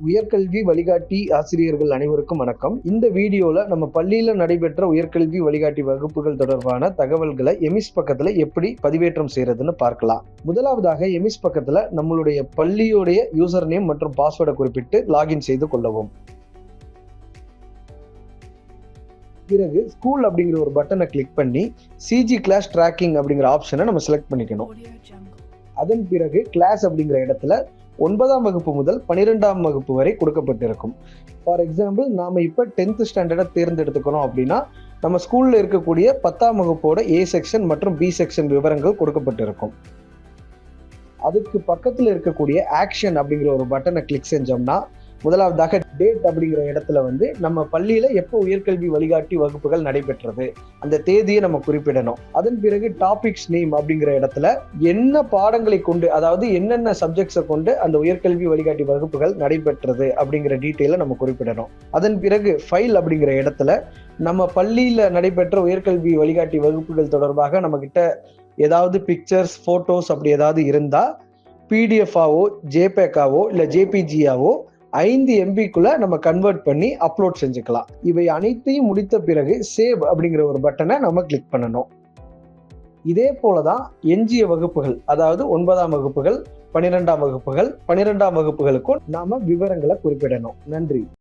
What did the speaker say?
உயர்கல்வி வழிகாட்டி ஆசிரியர்கள் அனைவருக்கும் வணக்கம். இந்த வீடியோல நம்ம பள்ளியில நடைபெற்ற உயர்கல்வி வழிகாட்டி வகுப்புகள் தொடர்பான தகவல்களை எமிஸ் பக்கத்துல எப்படி பதிவேற்றம் செய்யறதுன்னு பார்க்கலாம். முதலாவதாக எமிஸ் பக்கத்துல நம்மளுடைய பள்ளியுடைய யூசர் நேம் மற்றும் பாஸ்வேர்டை குறிப்பிட்டு லாகின் செய்து கொள்ளவும். பிறகு ஸ்கூல் அப்படிங்கிற ஒரு பட்டனை கிளிக் பண்ணி சிஜி கிளாஸ் ட்ராக்கிங் அப்படிங்கிற ஆப்ஷனை நம்ம செலக்ட் பண்ணிக்கணும். அதன் பிறகு கிளாஸ் அப்படிங்கிற இடத்துல 9ஆம் வகுப்பு முதல் 12ஆம் வகுப்பு வரை கொடுக்கப்பட்டிருக்கும். ஃபார் எக்ஸாம்பிள் நாம இப்ப 10th ஸ்டாண்டர்டை தேர்ந்தெடுத்துக்கணும் அப்படின்னா நம்ம ஸ்கூல்ல இருக்கக்கூடிய 10ஆம் வகுப்போட ஏ செக்ஷன் மற்றும் பி செக்ஷன் விவரங்கள் கொடுக்கப்பட்டிருக்கும். அதுக்கு பக்கத்துல இருக்கக்கூடிய ஆக்ஷன் அப்படிங்கிற ஒரு பட்டனை கிளிக் செஞ்சோம்னா முதலாவதாக டேட் அப்படிங்கிற இடத்துல நம்ம பள்ளியில எப்போ உயர்கல்வி வழிகாட்டி வகுப்புகள் நடைபெற்றது அந்த தேதியை நம்ம குறிப்பிடணும். அதன் பிறகு டாபிக்ஸ் நேம் அப்படிங்கிற இடத்துல என்ன பாடங்களை கொண்டு, அதாவது என்னென்ன சப்ஜெக்ட்ஸை கொண்டு அந்த உயர்கல்வி வழிகாட்டி வகுப்புகள் நடைபெற்றது அப்படிங்கிற டீட்டெயிலை நம்ம குறிப்பிடணும். அதன் பிறகு ஃபைல் அப்படிங்கிற இடத்துல நம்ம பள்ளியில நடைபெற்ற உயர்கல்வி வழிகாட்டி வகுப்புகள் தொடர்பாக நம்ம கிட்ட ஏதாவது பிக்சர்ஸ், போட்டோஸ் அப்படி ஏதாவது இருந்தா பிடிஎஃப்-ஆவோ, ஜேபேக்-ஆவோ இல்ல ஜேபிஜி-ஆவோ 5 MB-க்குள்ள நம்ம கன்வெர்ட் பண்ணி அப்லோட் செஞ்சுக்கலாம். இவை அனைத்தையும் முடித்த பிறகு சேவ் அப்படிங்கிற ஒரு பட்டனை நம்ம கிளிக் பண்ணணும். இதே போலதான் எஞ்சிய வகுப்புகள், அதாவது 9ஆம் வகுப்புகள், 12ஆம் வகுப்புகள், 12ஆம் வகுப்புகளுக்கும் நாம விவரங்களை குறிப்பிடணும். நன்றி.